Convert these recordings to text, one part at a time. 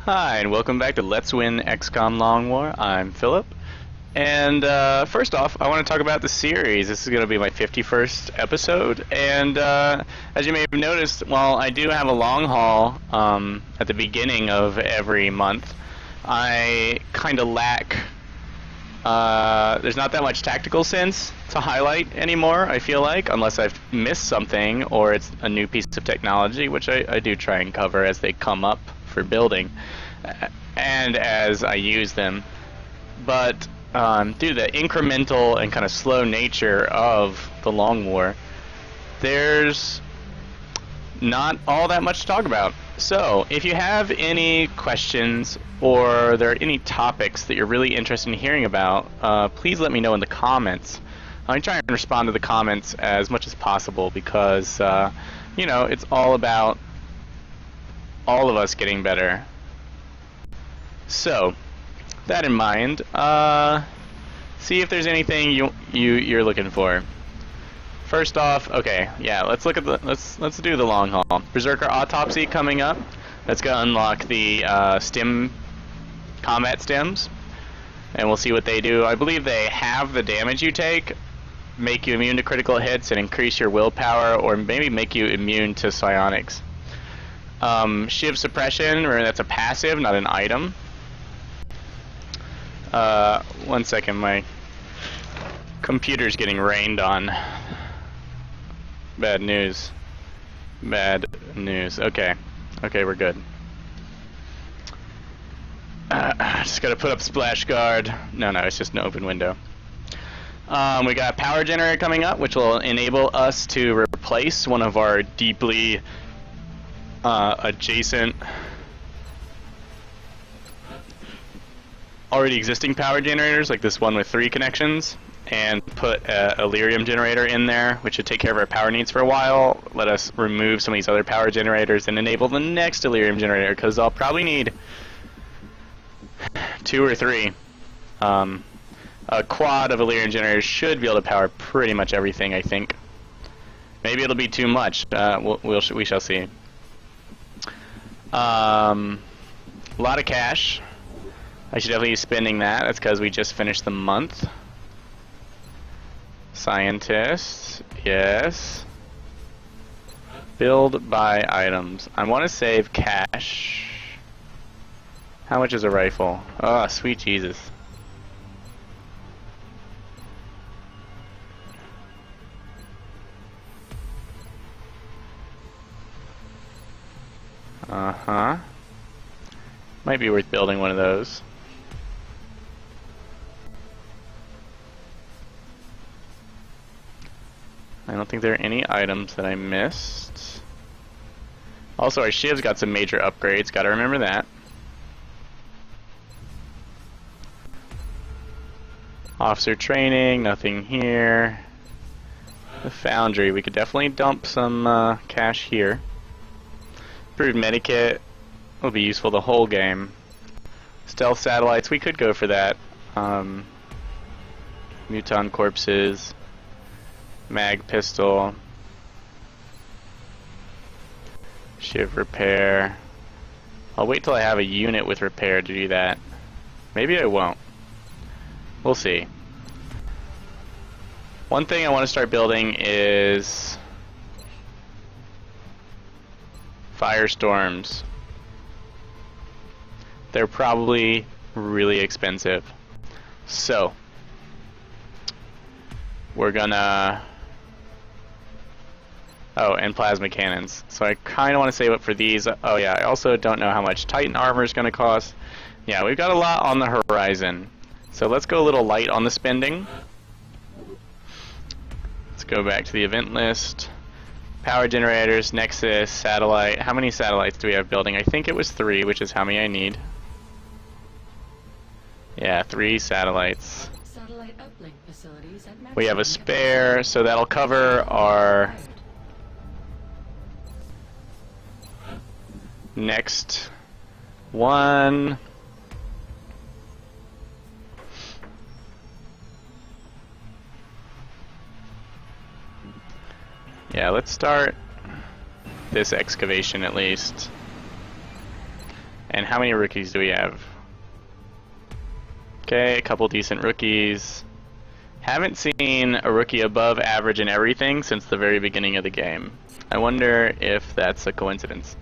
Hi, and welcome back to Let's Win XCOM Long War. I'm Philip. And first off, I want to talk about the series. This is going to be my 51st episode. And as you may have noticed, while I do have a long haul at the beginning of every month, I kind of lack... there's not that much tactical sense to highlight anymore, I feel like, unless I've missed something or it's a new piece of technology, which I do try and cover as they come up for building and as I use them. But due to the incremental and kind of slow nature of the Long War, there's not all that much to talk about. So if you have any questions or there are any topics that you're really interested in hearing about, please let me know in the comments. I'm trying to respond to the comments as much as possible because, you know, it's all about all of us getting better. So, that in mind, see if there's anything you're looking for. First off, okay, yeah, let's look at the let's do the long haul. Berserker Autopsy coming up. That's gonna unlock the combat stems, and we'll see what they do. I believe they have the damage you take, make you immune to critical hits, and increase your willpower, or maybe make you immune to psionics. Shiv Suppression, remember that's a passive, not an item. 1 second, my computer's getting rained on. Bad news. Bad news. Okay. Okay, we're good. Just gotta put up Splash Guard. No, it's just an open window. We got a power generator coming up, which will enable us to replace one of our deeply adjacent already existing power generators, like this one with 3 connections, and put a Illyrium generator in there, which should take care of our power needs for a while. Let us remove some of these other power generators and enable the next Illyrium generator, because I'll probably need 2 or 3. A quad of Illyrium generators should be able to power pretty much everything, I think. Maybe it'll be too much. We shall see. A lot of cash. I should definitely be spending that. That's because we just finished the month. Scientists, yes. Build, buy items. I want to save cash. How much is a rifle? Oh, sweet Jesus. Uh-huh. Might be worth building one of those. I don't think there are any items that I missed. Also, our Shiv's got some major upgrades, gotta remember that. Officer training, nothing here. The foundry, we could definitely dump some cash here. Improved medikit will be useful the whole game. Stealth satellites, we could go for that. Muton corpses. Mag pistol. Shiv repair. I'll wait till I have a unit with repair to do that. Maybe I won't. We'll see. One thing I want to start building is firestorms. They're probably really expensive. So we're gonna... Oh, and plasma cannons. So I kind of want to save up for these. Oh yeah, I also don't know how much Titan armor is going to cost. Yeah, we've got a lot on the horizon. So let's go a little light on the spending. Let's go back to the event list. Power generators, Nexus, satellite. How many satellites do we have building? I think it was 3, which is how many I need. Yeah, 3 satellites. Satellite uplink facilities at We have a spare, so that'll cover our next one. Yeah, let's start this excavation at least. And how many rookies do we have? Okay, a couple decent rookies. Haven't seen a rookie above average in everything since the very beginning of the game. I wonder if that's a coincidence.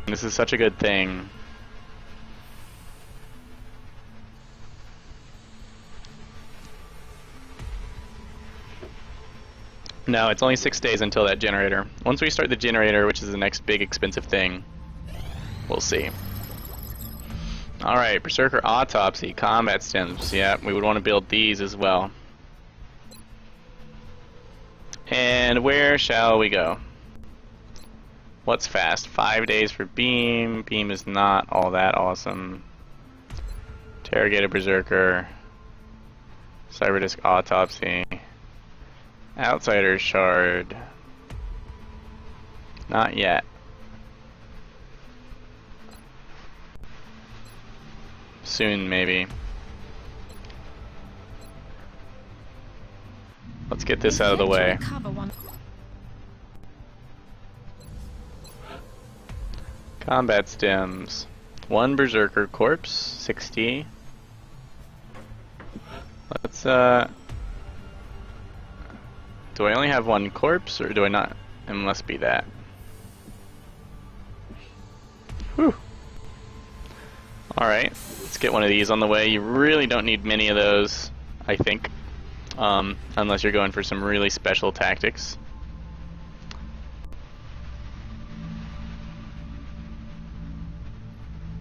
This is such a good thing. No, it's only 6 days until that generator. Once we start the generator, which is the next big expensive thing, we'll see. Alright, Berserker Autopsy, Combat Stems. Yeah, we would want to build these as well. And where shall we go? What's fast? 5 days for Beam. Beam is not all that awesome. Interrogated Berserker. Cyberdisk Autopsy. Outsider's Shard. Not yet. Soon, maybe. Let's get this out of the way. Combat Stems. 1 Berserker Corpse, 60. Let's, do I only have 1 corpse, or do I not? It must be that. Whew. Alright, let's get one of these on the way. You really don't need many of those, I think. Unless you're going for some really special tactics.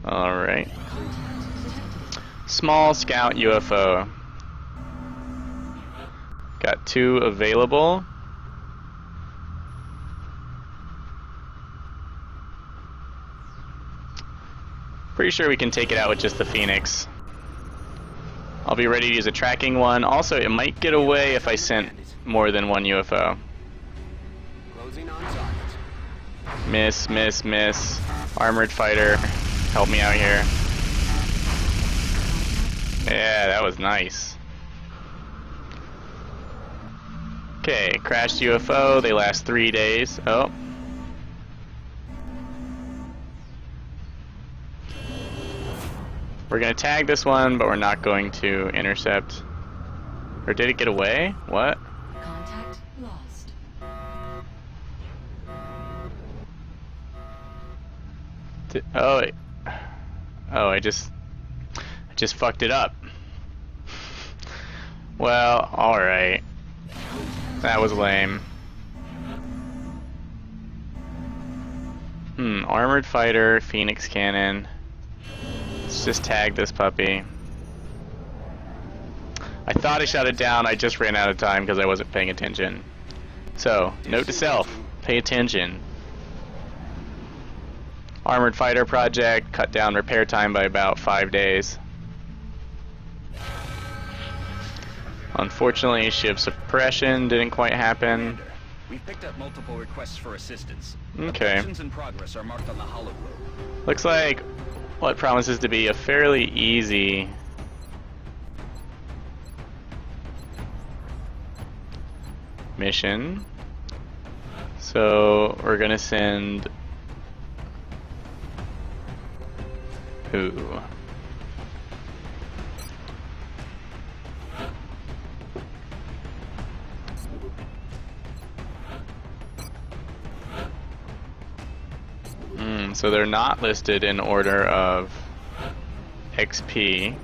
Alright. Small scout UFO. Got 2 available. Pretty sure we can take it out with just the Phoenix. I'll be ready to use a tracking one. Also, it might get away if I sent more than 1 UFO. Miss, miss, miss. Armored fighter, help me out here. Yeah, that was nice. Okay, crashed UFO. They last 3 days. Oh. We're gonna tag this one, but we're not going to intercept. Or did it get away? What? Contact lost. I just fucked it up. Well, alright. That was lame. Armored fighter, Phoenix cannon. Let's just tag this puppy. I thought I shot it down, I just ran out of time because I wasn't paying attention. So, note to self, pay attention. Armored fighter project, cut down repair time by about 5 days. Unfortunately, ship suppression didn't quite happen. We've picked up multiple requests for assistance. Okay. Operations in progress are marked on the hollow globe. Looks like what promises to be a fairly easy mission. So we're gonna send who? So they're not listed in order of XP.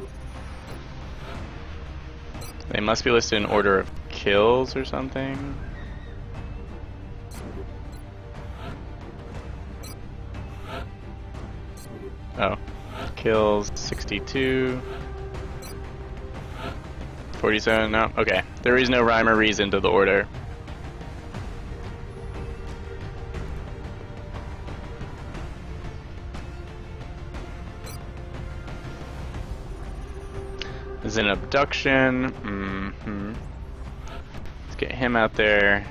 They must be listed in order of kills or something. Oh, kills 62, 47. No, okay. There is no rhyme or reason to the order. Is an abduction. Let's get him out there.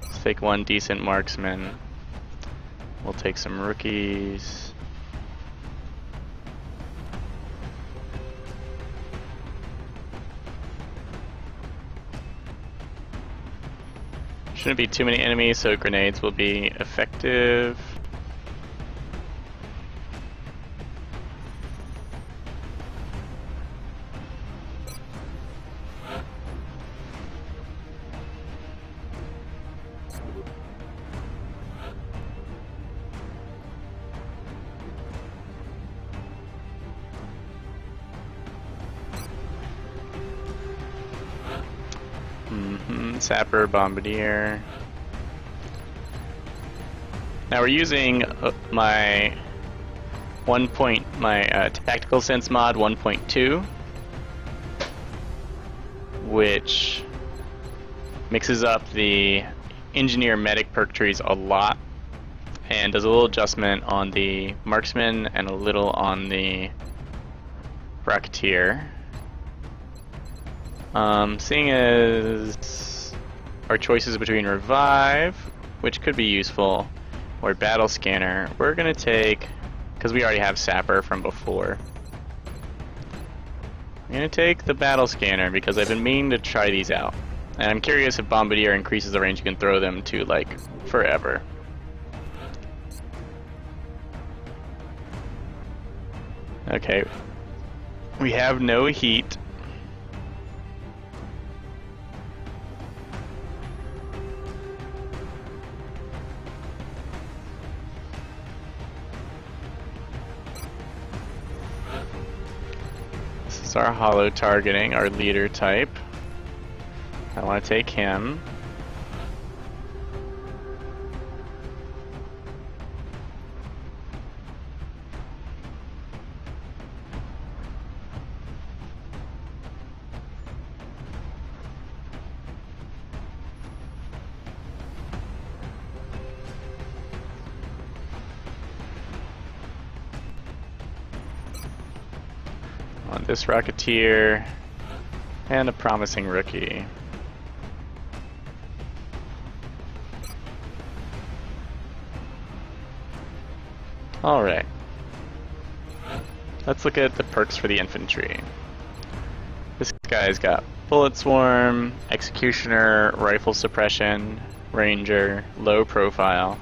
Let's take 1 decent marksman. We'll take some rookies. Shouldn't be too many enemies, so grenades will be effective. Sapper, Bombardier. Now we're using my Tactical Sense mod 1.2, which mixes up the Engineer Medic perk trees a lot and does a little adjustment on the Marksman and a little on the Rocketeer. Seeing as our choices between Revive, which could be useful, or Battle Scanner, we're going to take, because we already have Sapper from before, I'm going to take the Battle Scanner because I've been meaning to try these out. And I'm curious if Bombardier increases the range you can throw them to, like, forever. Okay. We have no heat. Our hollow targeting, our leader type. I want to take him. On this Rocketeer, and a promising rookie. Alright. Let's look at the perks for the infantry. This guy's got Bullet Swarm, Executioner, Rifle Suppression, Ranger, Low Profile.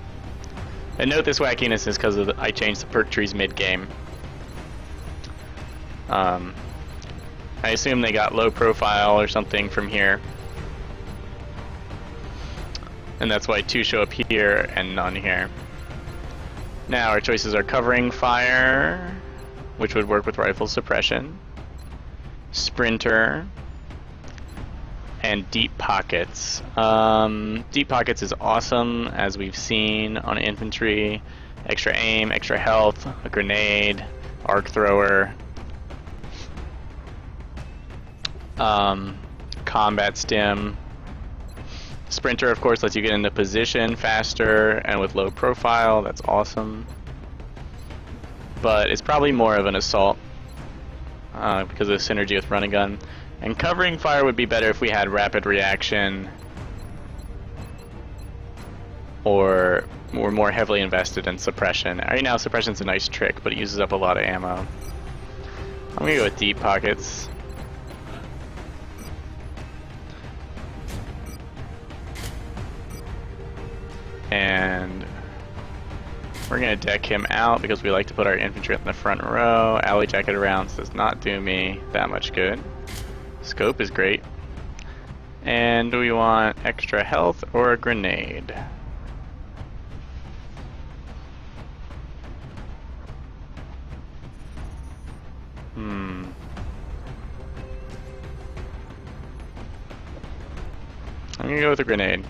And note this wackiness is because I changed the perk trees mid-game. I assume they got low profile or something from here. And that's why 2 show up here and none here. Now our choices are Covering Fire, which would work with Rifle Suppression, Sprinter, and Deep Pockets. Deep Pockets is awesome, as we've seen on infantry. Extra aim, extra health, a grenade, arc thrower. Combat stim. Sprinter, of course, lets you get into position faster and with low profile. That's awesome. But it's probably more of an assault because of the synergy with run and gun. And Covering Fire would be better if we had rapid reaction or we're more heavily invested in suppression. Right now, suppression's a nice trick, but it uses up a lot of ammo. I'm gonna go with Deep Pockets. And we're going to deck him out because we like to put our infantry in the front row. Alley Jacket rounds does not do me that much good. Scope is great. And do we want extra health or a grenade? I'm going to go with a grenade.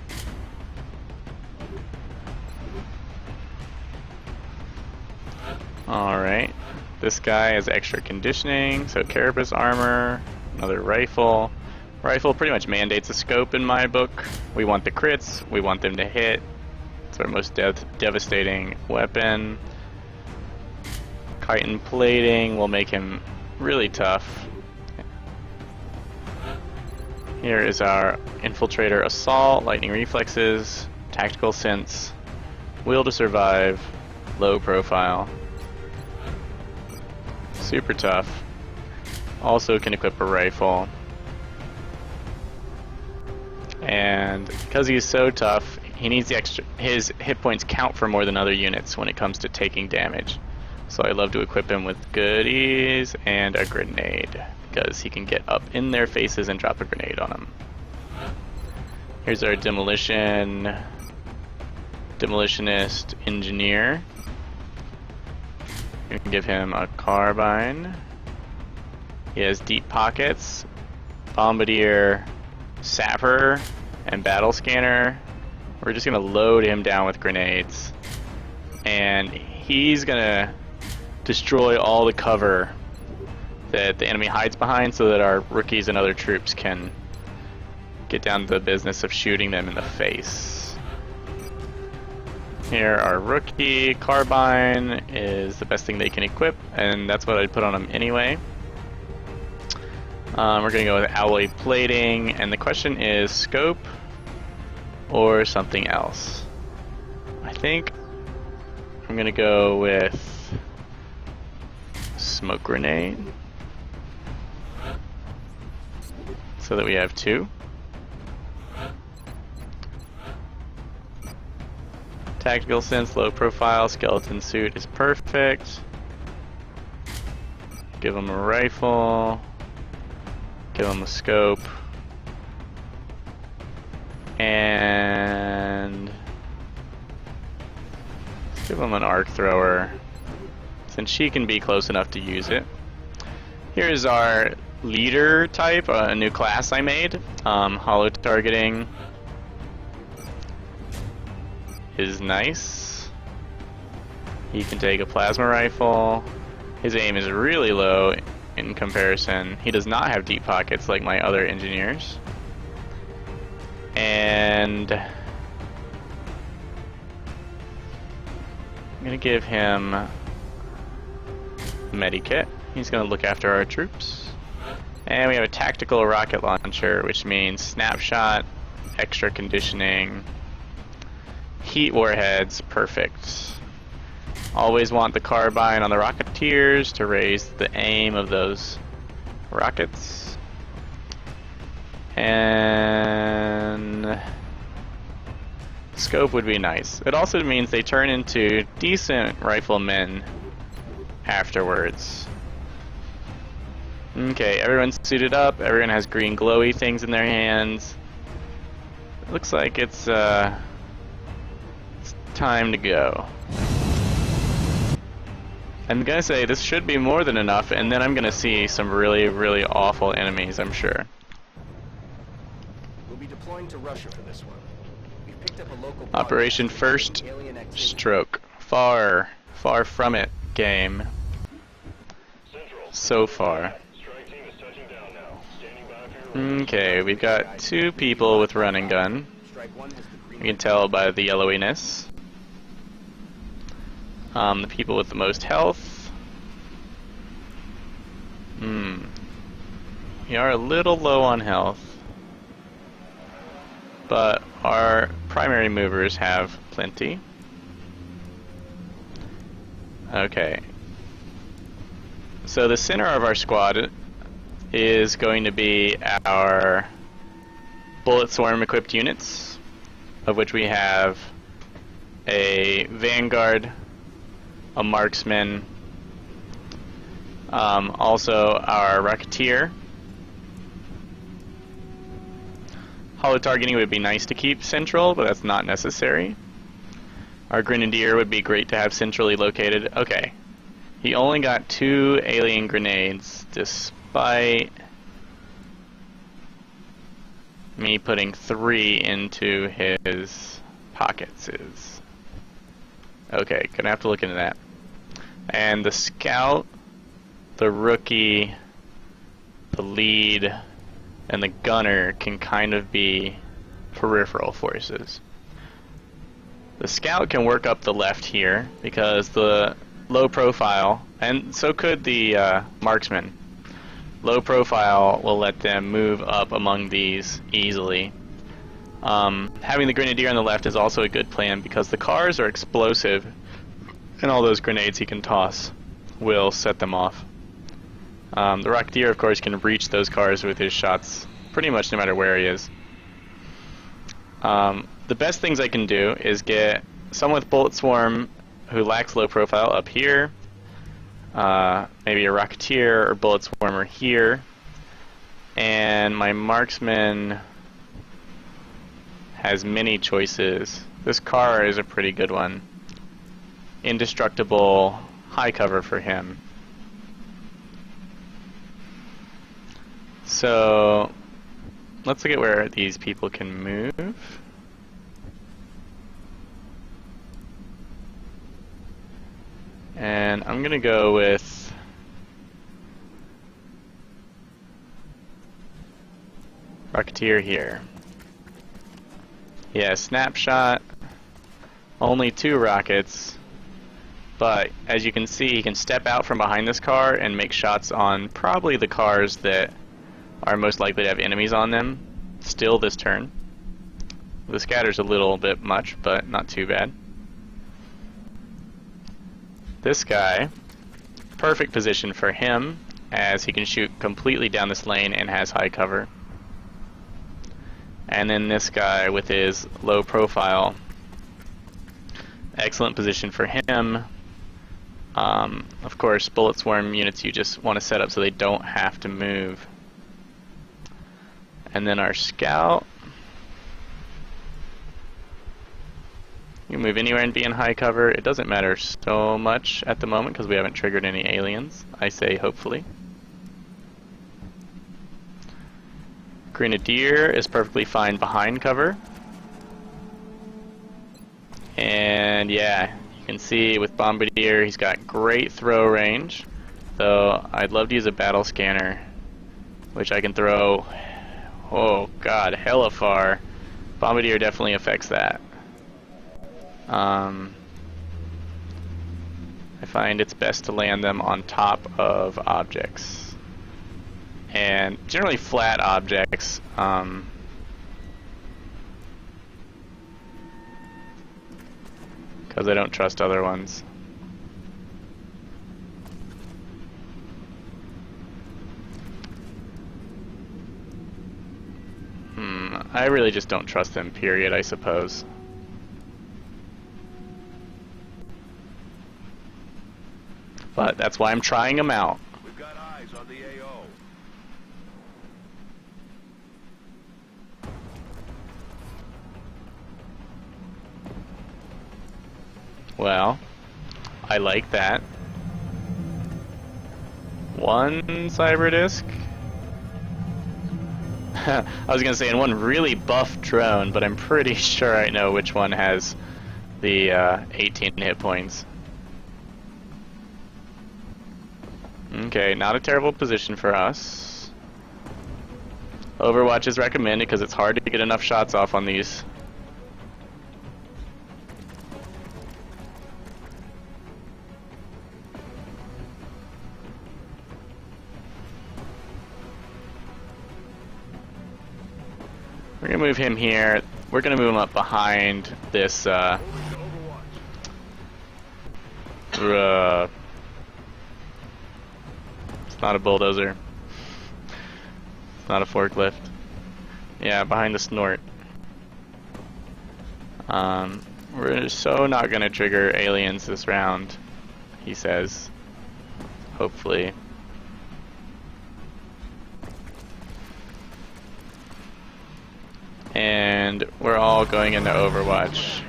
Alright, this guy has extra conditioning, so Carapace armor, another rifle. Rifle pretty much mandates a scope in my book. We want the crits, we want them to hit. It's our most devastating weapon. Chitin plating will make him really tough. Here is our Infiltrator Assault, Lightning Reflexes, Tactical Sense, Will to Survive, Low Profile. Super tough. Also can equip a rifle. And because he's so tough, he needs the extra. His hit points count for more than other units when it comes to taking damage. So I love to equip him with goodies and a grenade, because he can get up in their faces and drop a grenade on them. Here's our demolitionist engineer. We can give him a carbine. He has deep pockets, bombardier, sapper, and battle scanner. We're just gonna load him down with grenades, and he's gonna destroy all the cover that the enemy hides behind so that our rookies and other troops can get down to the business of shooting them in the face. Here, our rookie carbine is the best thing they can equip, and that's what I'd put on them anyway. We're going to go with alloy plating, and the question is scope or something else. I think I'm going to go with smoke grenade, so that we have two. Tactical sense, low profile, skeleton suit is perfect. Give him a rifle. Give him a scope. And give him an arc thrower, since she can be close enough to use it. Here's our leader type, a new class I made. Hollow targeting is nice. He can take a plasma rifle. His aim is really low in comparison. He does not have deep pockets like my other engineers. And I'm gonna give him a medikit. He's gonna look after our troops. And we have a tactical rocket launcher, which means snapshot, extra conditioning, heat warheads, perfect. Always want the carbine on the rocketeers to raise the aim of those rockets. And scope would be nice. It also means they turn into decent riflemen afterwards. Okay, everyone's suited up, everyone has green glowy things in their hands. It looks like it's time to go. I'm gonna say this should be more than enough, and then I'm gonna see some really, really awful enemies, I'm sure. We'll be deploying to Russia for this one. We've picked up a local Operation First Stroke. Far, far from it, game. So far. Okay, we've got two people with running gun. You can tell by the yellowiness. The people with the most health. We are a little low on health, but our primary movers have plenty. Okay. So the center of our squad is going to be our bullet swarm equipped units, of which we have a vanguard, a marksman, also our rocketeer. Hollow targeting would be nice to keep central, but that's not necessary. Our grenadier would be great to have centrally located. Okay, he only got 2 alien grenades, despite me putting 3 into his pockets. Okay, gonna have to look into that. And the scout, the rookie, the lead, and the gunner can kind of be peripheral forces. The scout can work up the left here because the low profile, and so could the marksman. Low profile will let them move up among these easily. Having the grenadier on the left is also a good plan because the cars are explosive, and all those grenades he can toss will set them off. The rocketeer, of course, can reach those cars with his shots pretty much no matter where he is. The best things I can do is get someone with Bullet Swarm who lacks low profile up here. Maybe a Rocketeer or Bullet Swarmer here. And my Marksman has many choices. This car is a pretty good one. Indestructible, high cover for him. So let's look at where these people can move. And I'm gonna go with Rocketeer here. Yeah, snapshot, only 2 rockets, but as you can see, he can step out from behind this car and make shots on probably the cars that are most likely to have enemies on them still this turn. The scatter's a little bit much, but not too bad. This guy, perfect position for him, as he can shoot completely down this lane and has high cover. And then this guy with his low profile, excellent position for him. Of course, Bullet Swarm units you just want to set up so they don't have to move. And then our scout, you can move anywhere and be in high cover. It doesn't matter so much at the moment because we haven't triggered any aliens, I say hopefully. Grenadier is perfectly fine behind cover. And yeah, you can see with Bombardier he's got great throw range, though I'd love to use a battle scanner, which I can throw, oh god, hella far. Bombardier definitely affects that. I find it's best to land them on top of objects. And generally flat objects, because I don't trust other ones. I really just don't trust them, period, I suppose. But that's why I'm trying them out. We've got eyes on the AO. Well, I like that. One cyber disc. I was gonna say, and one really buff drone, but I'm pretty sure I know which one has the 18 hit points. Okay, not a terrible position for us. Overwatch is recommended because it's hard to get enough shots off on these. We're gonna move him here. We're gonna move him up behind this it's not a bulldozer. It's not a forklift. Yeah, behind the snort. We're so not gonna trigger aliens this round, he says. Hopefully. And we're all going into Overwatch.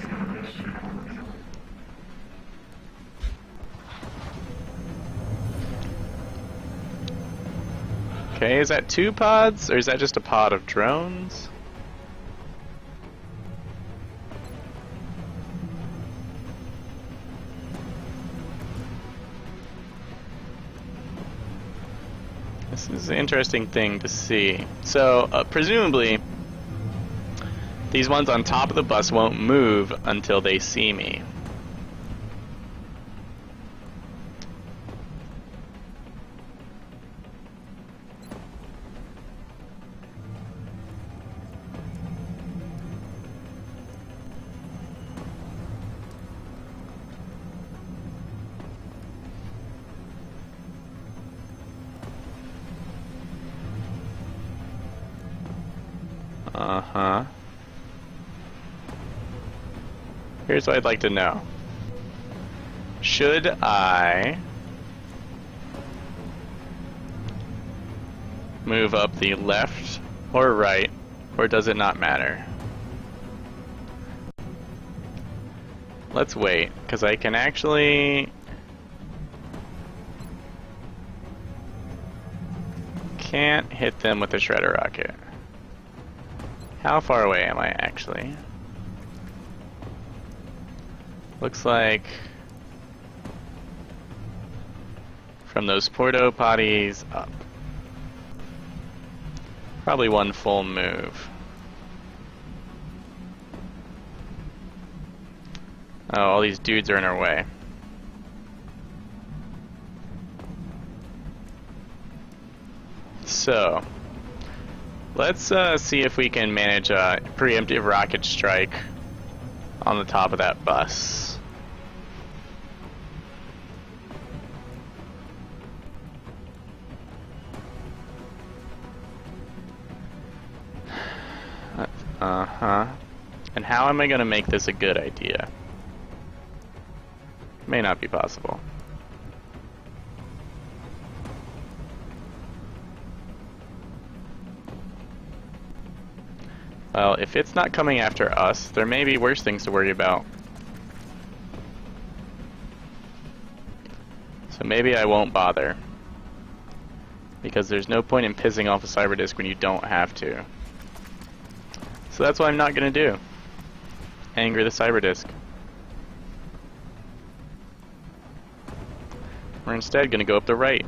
Okay, is that 2 pods, or is that just a pod of drones? This is an interesting thing to see. So, presumably, these ones on top of the bus won't move until they see me. Uh-huh. Here's what I'd like to know. Should I move up the left or right, or does it not matter? Let's wait, because I can actually... can't hit them with the shredder rocket. How far away am I actually? Looks like from those porto potties up. Probably one full move. Oh, all these dudes are in our way. So, let's see if we can manage a preemptive rocket strike on the top of that bus. Uh-huh. And how am I going to make this a good idea? May not be possible. Well, if it's not coming after us, there may be worse things to worry about. So maybe I won't bother. Because there's no point in pissing off a cyber disk when you don't have to. So that's what I'm not going to do. Anger the cyber disk. We're instead going to go up the right.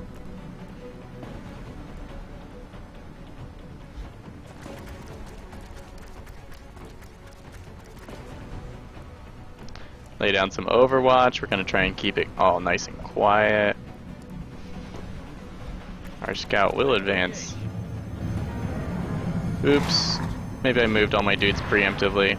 Lay down some overwatch. We're going to try and keep it all nice and quiet. Our scout will advance. Oops. Maybe I moved all my dudes preemptively.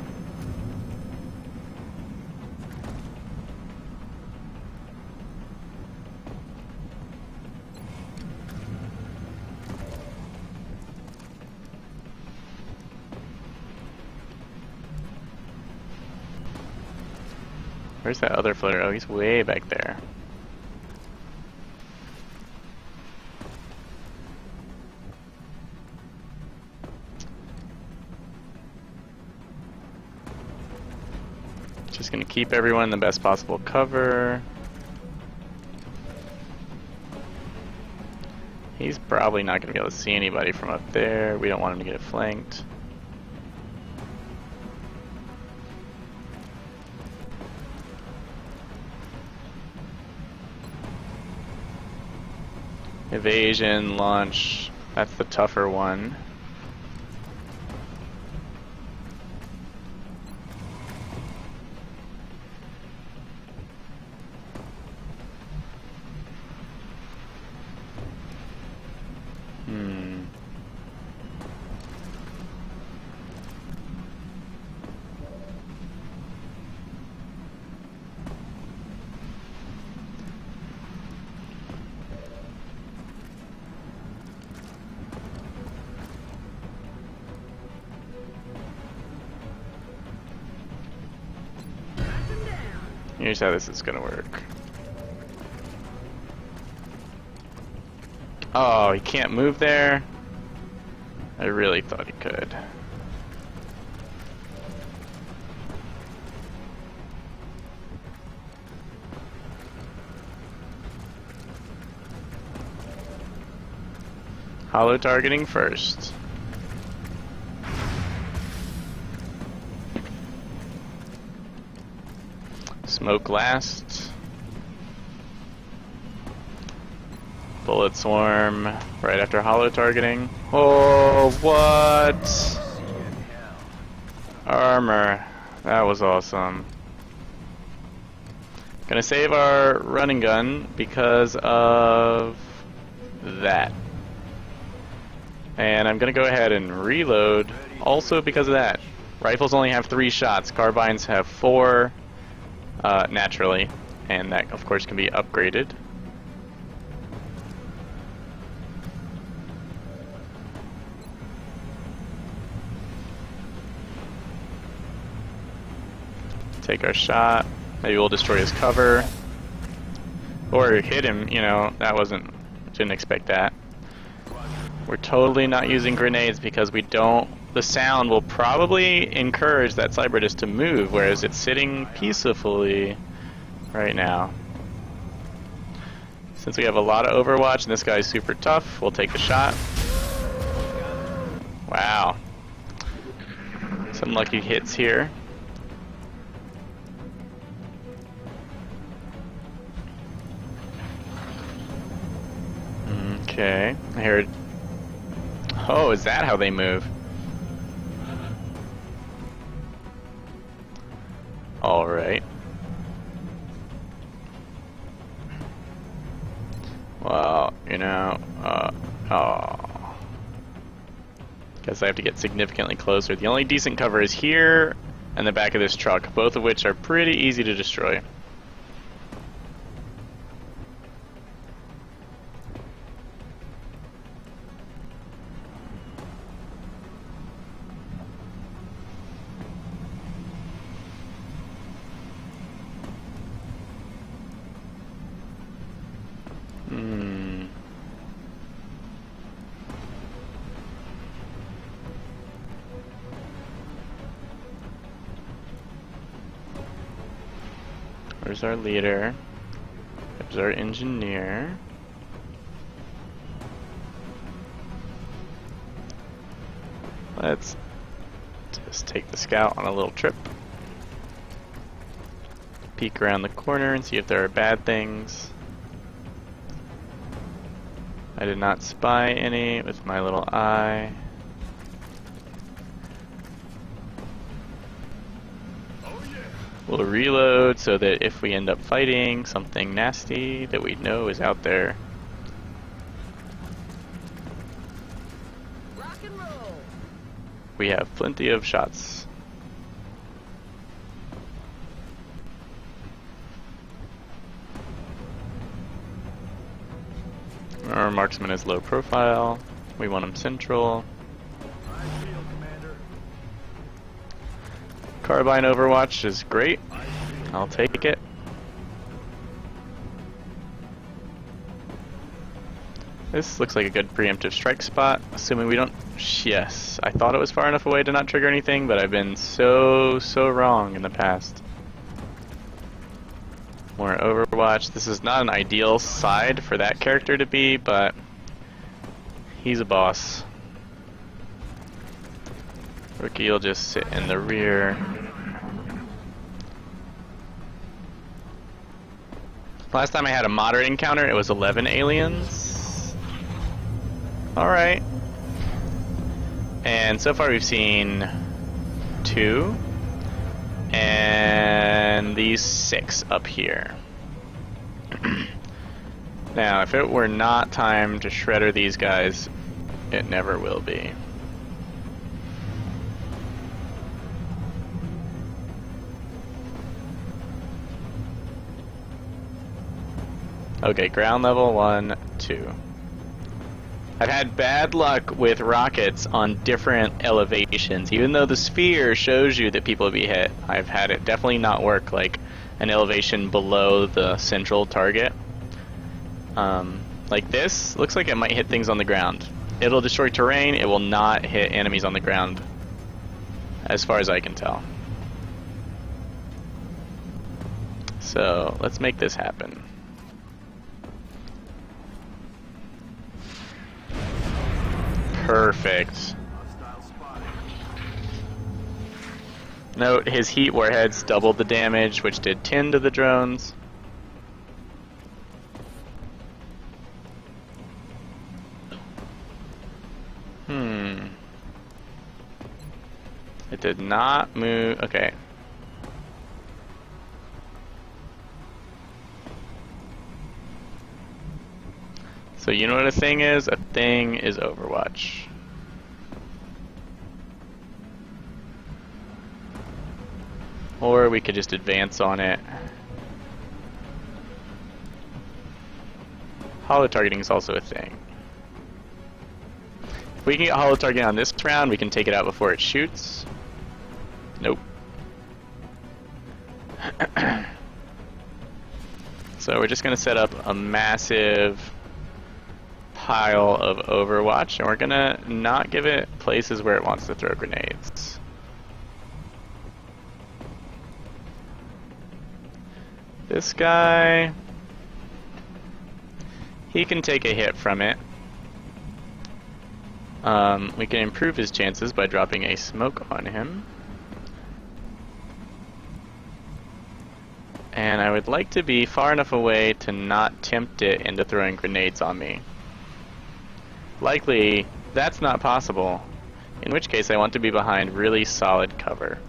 Where's that other floater? Oh, he's way back there. Just gonna keep everyone in the best possible cover. He's probably not gonna be able to see anybody from up there. We don't want him to get flanked. Evasion, launch, that's the tougher one. Here's how this is gonna work. Oh, he can't move there? I really thought he could. Hollow targeting first. Smoke last. Bullet swarm right after hollow targeting. Oh, what? Armor. That was awesome. Gonna save our running gun because of that. And I'm gonna go ahead and reload also because of that. Rifles only have 3 shots, carbines have 4. Naturally, and that of course can be upgraded. take our shot. Maybe we'll destroy his cover. Or hit him, you know, didn't expect that. We're totally not using grenades because we don't, the sound will probably encourage that Cyberdist to move, whereas it's sitting peacefully right now. Since we have a lot of Overwatch and this guy's super tough, we'll take the shot. Wow. Some lucky hits here. Okay, I heard. Oh, is that how they move? Alright. Well, you know, oh. Guess I have to get significantly closer. The only decent cover is here and the back of this truck, both of which are pretty easy to destroy. There's our leader. There's our engineer. Let's just take the scout on a little trip. Peek around the corner and see if there are bad things. I did not spy any with my little eye. We'll reload so that if we end up fighting something nasty that we know is out there. Rock and roll. We have plenty of shots. Our marksman is low profile. We want him central. Carbine Overwatch is great. I'll take it. This looks like a good preemptive strike spot, assuming we don't... Yes, I thought it was far enough away to not trigger anything, but I've been so wrong in the past. More Overwatch. This is not an ideal side for that character to be, but he's a boss. Rookie will just sit in the rear. Last time I had a moderate encounter, it was 11 aliens. Alright. And so far we've seen 2. And these 6 up here. Now, if it were not time to shredder these guys, it never will be. Okay, ground level 1, 2. I've had bad luck with rockets on different elevations. Even though the sphere shows you that people will be hit, I've had it definitely not work like an elevation below the central target. Like this, looks like it might hit things on the ground. It'll destroy terrain, it will not hit enemies on the ground, as far as I can tell. So, let's make this happen. Perfect. Note, his heat warheads doubled the damage, which did 10 to the drones. It did not move. Okay. So you know what a thing is? A thing is Overwatch. Or we could just advance on it. Holo targeting is also a thing. If we can get holo targeting on this round, we can take it out before it shoots. Nope. So we're just going to set up a massive pile of Overwatch, and we're going to not give it places where it wants to throw grenades. This guy, he can take a hit from it. We can improve his chances by dropping a smoke on him. And I would like to be far enough away to not tempt it into throwing grenades on me. Likely, that's not possible, in which case I want to be behind really solid cover.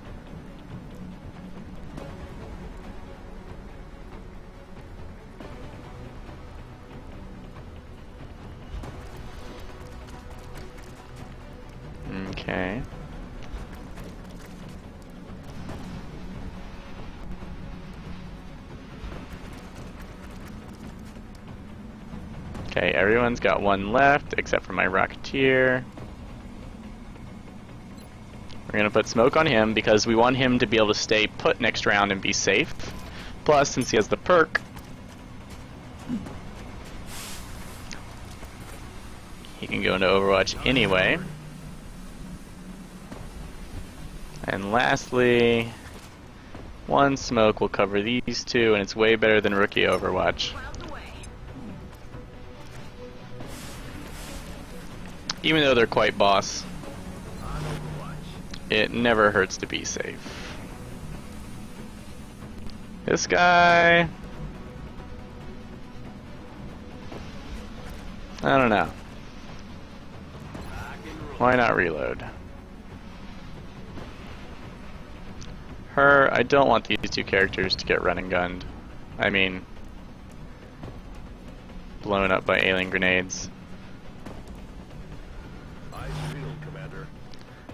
Okay. Okay, everyone's got one left except for my Rocketeer. We're gonna put smoke on him because we want him to be able to stay put next round and be safe. Plus, since he has the perk, he can go into Overwatch anyway. And lastly, one smoke will cover these two, and it's way better than rookie Overwatch. Even though they're quite boss, it never hurts to be safe. This guy, I don't know. Why not reload? Her, I don't want these two characters to get run and gunned. I mean, blown up by alien grenades.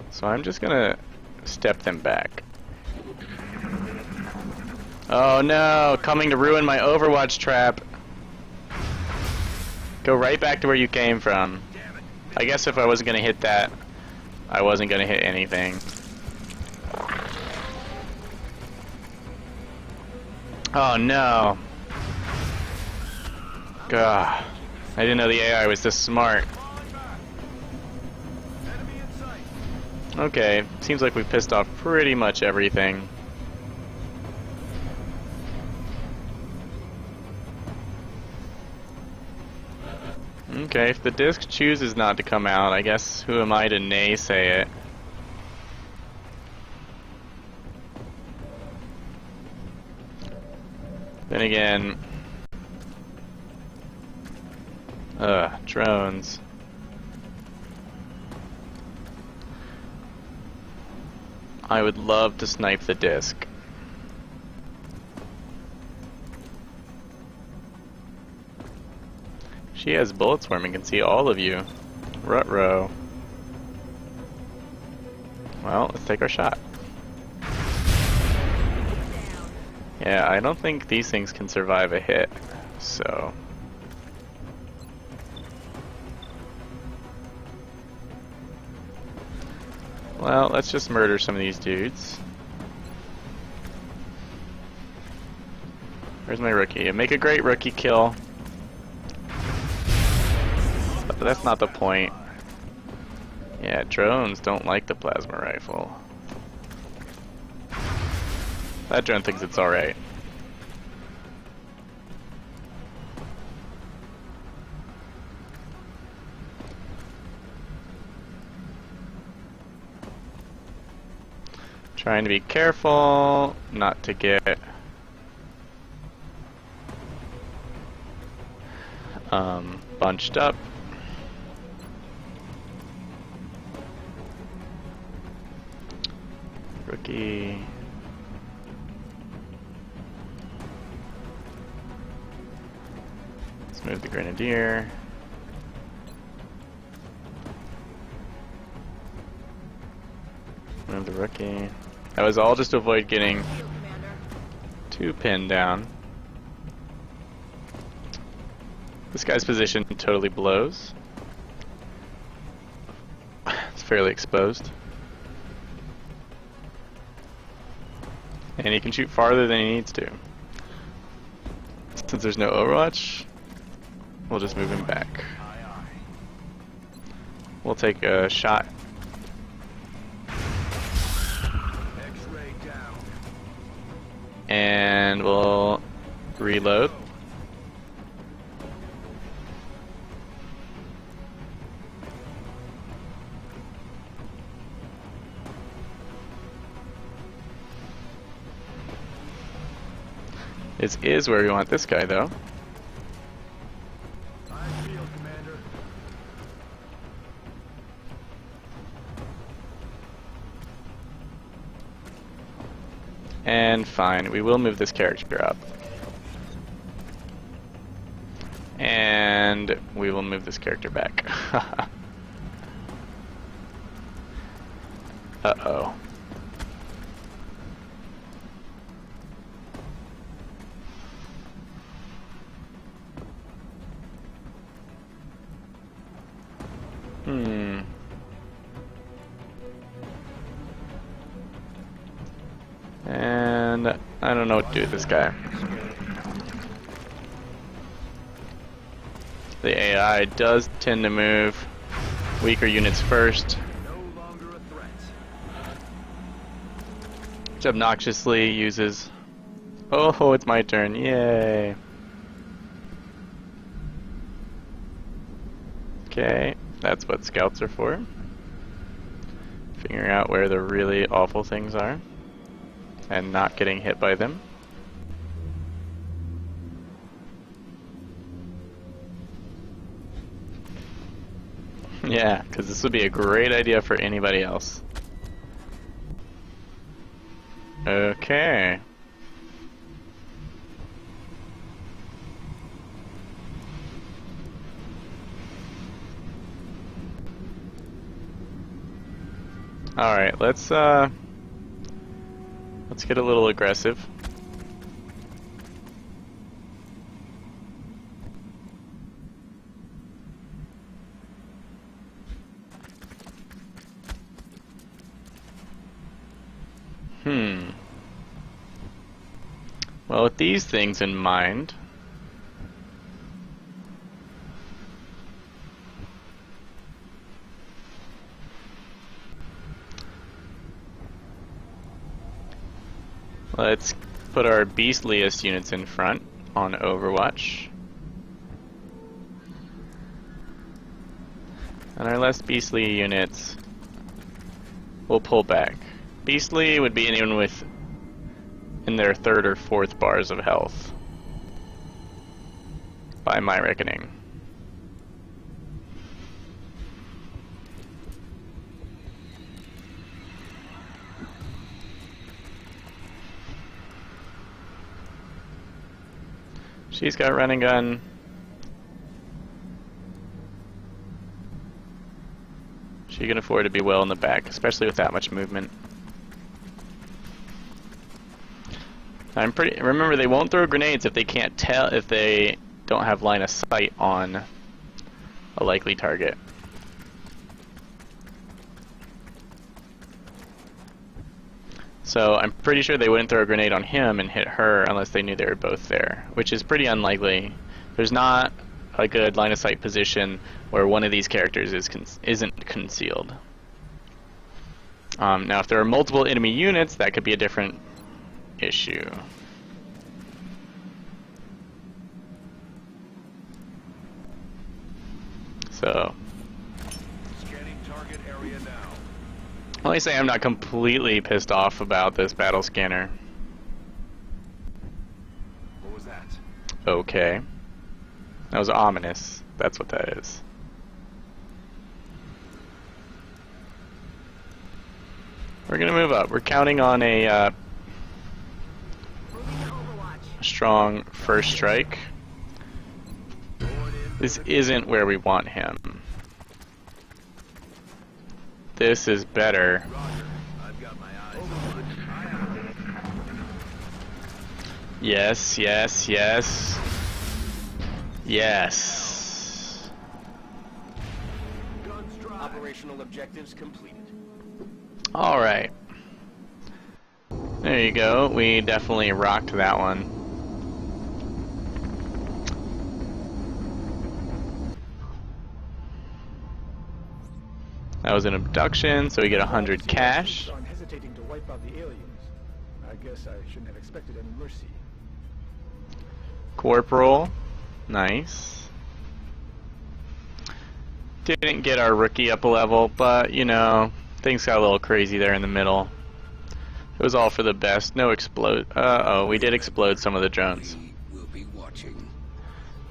So I'm just gonna step them back. Oh no, coming to ruin my Overwatch trap. Go right back to where you came from. I guess if I wasn't gonna hit that, I wasn't gonna hit anything. Oh no. Gah. I didn't know the AI was this smart. Okay, seems like we've pissed off pretty much everything. Okay, if the disc chooses not to come out, I guess who am I to naysay it? Then again... drones. I would love to snipe the disc. She has bullet swarm and can see all of you. Ruh-roh. Well, let's take our shot. Yeah, I don't think these things can survive a hit, so... Well, let's just murder some of these dudes. Where's my rookie? Make a great rookie kill. But that's not the point. Yeah, drones don't like the plasma rifle. That drone thinks it's alright. Trying to be careful not to get bunched up. Rookie. Let's move the Grenadier. Move the rookie. That was all just to avoid getting too pinned down. This guy's position totally blows. It's fairly exposed. And he can shoot farther than he needs to. Since there's no Overwatch, we'll just move him back. We'll take a shot. X-ray down. And we'll reload. This is where we want this guy, though. I feel, Commander. And fine, we will move this character up. And we will move this character back. Uh-oh. And I don't know what to do with this guy. The AI does tend to move weaker units first, No longer a threat. which obnoxiously uses... Oh, it's my turn. Yay. Okay, that's what scouts are for. Figuring out where the really awful things are and not getting hit by them. Yeah, because this would be a great idea for anybody else. Okay. Alright, let's get a little aggressive. Well, with these things in mind, let's put our beastliest units in front on Overwatch. And our less beastly units will pull back. Beastly would be anyone with in their third or fourth bars of health, by my reckoning. She's got running gun. She can afford to be well in the back, especially with that much movement. Remember, they won't throw grenades if they can't tell, if they don't have line of sight on a likely target. So I'm pretty sure they wouldn't throw a grenade on him and hit her unless they knew they were both there, which is pretty unlikely. There's not a good line of sight position where one of these characters isn't concealed. Now, if there are multiple enemy units, that could be a different issue. So, Scanning target area now. let me say I'm not completely pissed off about this battle scanner. What was that? Okay. That was ominous. That's what that is. We're gonna move up. We're counting on a strong first strike. This isn't where we want him. This is better. I've got my eyes. Yes, yes, yes. Yes. Guns dry. Operational objectives completed. Alright. There you go. We definitely rocked that one. That was an abduction, so we get 100 cash. I'm hesitating to wipe out the aliens. I guess I shouldn't have expected any mercy. Corporal. Nice. Didn't get our rookie up a level, but, you know, things got a little crazy there in the middle. It was all for the best. No explode. Uh-oh, we did explode some of the drones. We'll be watching.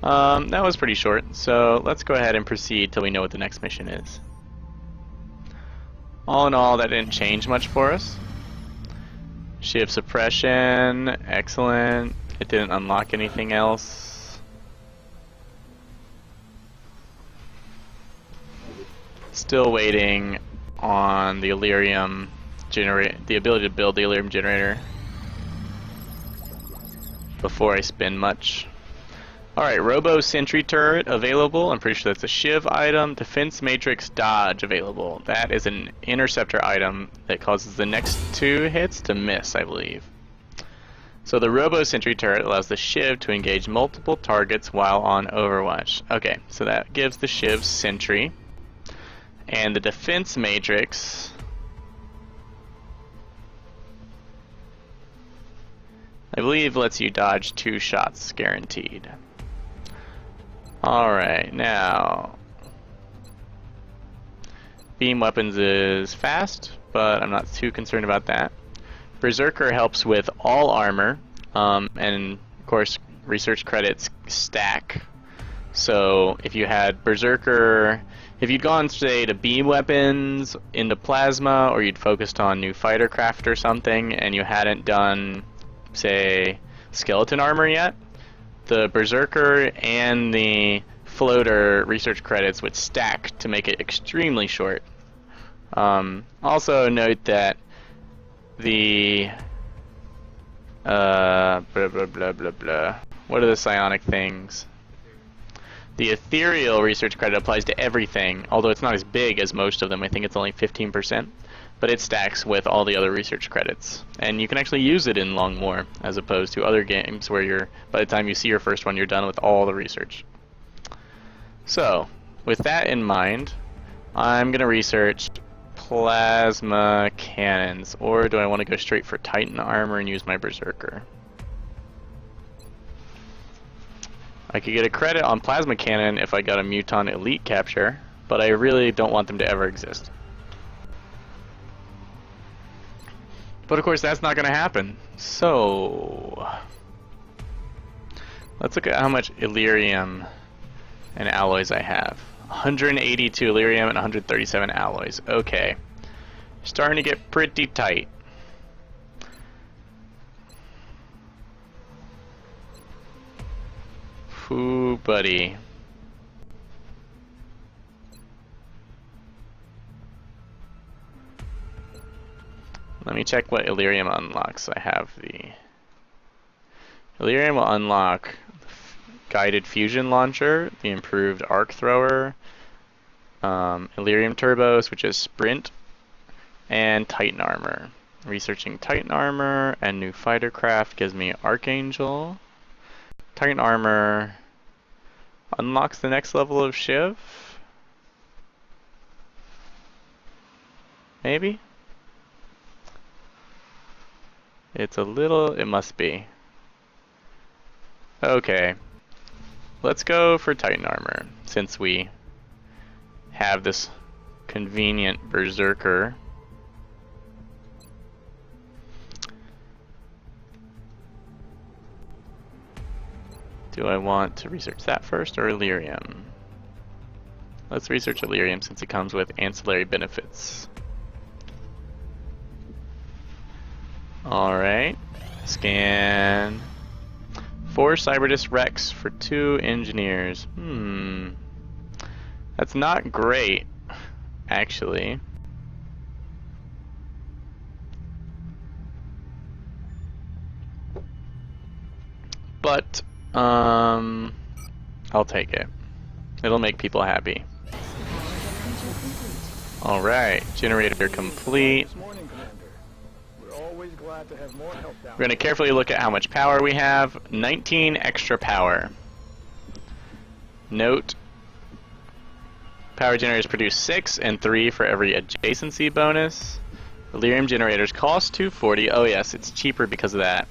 That was pretty short, so let's go ahead and proceed till we know what the next mission is. All in all, that didn't change much for us. Shift suppression, excellent. It didn't unlock anything else. Still waiting on the Elerium the ability to build the Elerium generator before I spend much. Alright, Robo Sentry Turret available. I'm pretty sure that's a Shiv item. Defense Matrix Dodge available. That is an interceptor item that causes the next 2 hits to miss, I believe. So the Robo Sentry Turret allows the Shiv to engage multiple targets while on Overwatch. Okay, so that gives the Shiv Sentry. And the Defense Matrix... I believe lets you dodge 2 shots guaranteed. Alright, now beam weapons is fast, but I'm not too concerned about that. Berserker helps with all armor, and of course research credits stack. So if you had Berserker, if you'd gone say to beam weapons into plasma, or you'd focused on new fighter craft or something, and you hadn't done say skeleton armor yet, the Berserker and the Floater research credits would stack to make it extremely short. Also note that the blah blah blah blah blah. What are the psionic things? The ethereal research credit applies to everything, although it's not as big as most of them. I think it's only 15%, but it stacks with all the other research credits. And you can actually use it in Long War, as opposed to other games where you're, by the time you see your first one, you're done with all the research. So, with that in mind, I'm going to research plasma cannons, or do I want to go straight for Titan armor and use my Berserker? I could get a credit on plasma cannon if I got a Muton Elite capture, but I really don't want them to ever exist. But of course that's not going to happen. So let's look at how much Elerium and alloys I have. 182 Elerium and 137 alloys. Okay. Starting to get pretty tight. Ooh, buddy. Let me check what Elerium unlocks. I have the... Elerium will unlock Guided Fusion Launcher, the improved Arc Thrower, Elerium Turbos, which is Sprint, and Titan Armor. Researching Titan Armor and new fighter craft gives me Archangel. Titan Armor unlocks the next level of Shiv? Maybe? It's a little... it must be. Okay. Let's go for Titan Armor, since we have this convenient Berserker. Do I want to research that first or Elerium? Let's research Elerium since it comes with ancillary benefits. Alright. Scan. 4 Cyberdisc Rex for 2 engineers. That's not great, actually. But I'll take it. It'll make people happy. Alright, generator complete. This morning, Commander. We're always glad glad to have more help down We're going to carefully look at how much power we have. 19 extra power. Note, power generators produce 6 and 3 for every adjacency bonus. Delirium generators cost 240. Oh yes, it's cheaper because of that.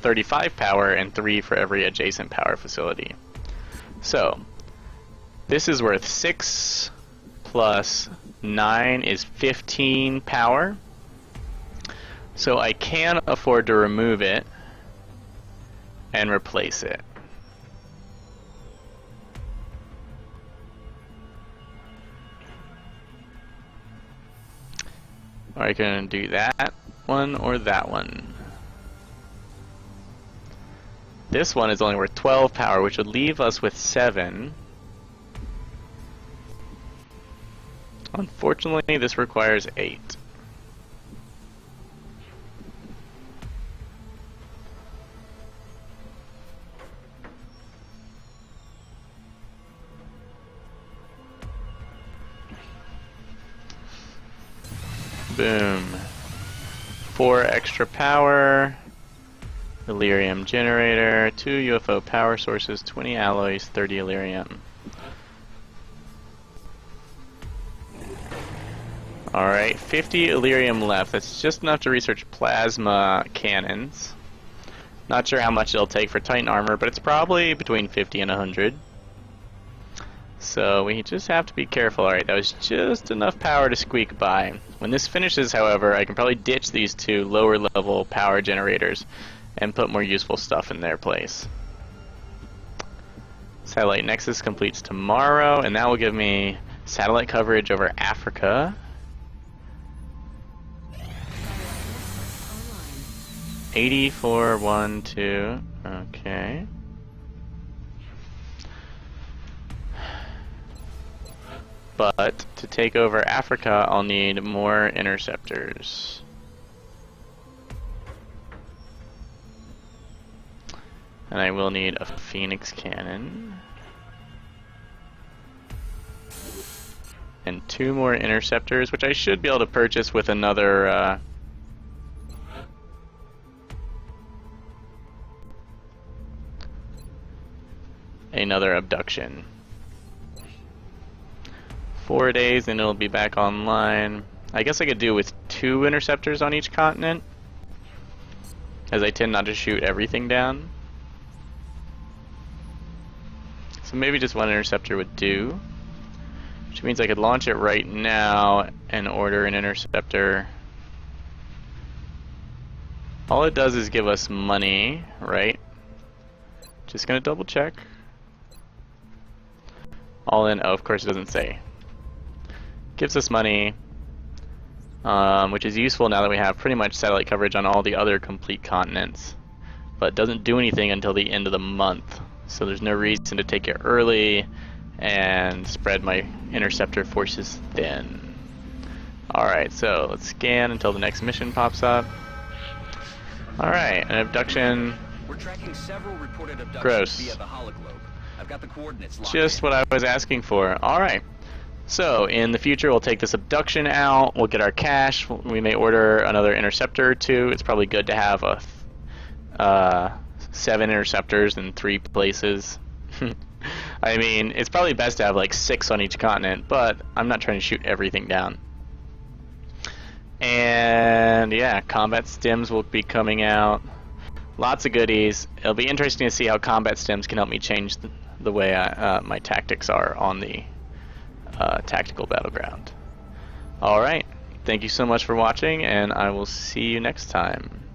35 power and 3 for every adjacent power facility. So, this is worth 6 plus 9 is 15 power. So I can afford to remove it and replace it. Or I can do that one or that one. This one is only worth 12 power, which would leave us with 7. Unfortunately, this requires 8. Boom. 4 extra power. Delirium generator. 2 UFO power sources. 20 alloys. 30 Delirium. Alright, 50 Delirium left. That's just enough to research plasma cannons. Not sure how much it'll take for Titan armor, but it's probably between 50 and 100. So we just have to be careful. Alright, that was just enough power to squeak by. When this finishes, however, I can probably ditch these 2 lower level power generators and put more useful stuff in their place. Satellite Nexus completes tomorrow, and that will give me satellite coverage over Africa. 84, 1, 2. Okay. But to take over Africa, I'll need more interceptors. And I will need a Phoenix cannon. And 2 more interceptors, which I should be able to purchase with another another abduction. 4 days and it'll be back online. I guess I could do with 2 interceptors on each continent, as I tend not to shoot everything down. So maybe just 1 interceptor would do, which means I could launch it right now and order an interceptor. All it does is give us money, right? Just gonna double check. All in, oh, of course it doesn't say. Gives us money, which is useful now that we have pretty much satellite coverage on all the other complete continents, but doesn't do anything until the end of the month. So there's no reason to take it early and spread my interceptor forces thin. Alright, so let's scan until the next mission pops up. Alright, an abduction. We're tracking several reported abductions Gross. via the hologlobe. I've got the coordinates locked Just in. what I was asking for. Alright. So, in the future, we'll take this abduction out, we'll get our cash, we may order another interceptor or 2. It's probably good to have 7 interceptors in 3 places. I mean, it's probably best to have like 6 on each continent, but I'm not trying to shoot everything down. And yeah, combat stims will be coming out. Lots of goodies. It'll be interesting to see how combat stims can help me change the way my tactics are on the tactical battleground. Alright, thank you so much for watching, and I will see you next time.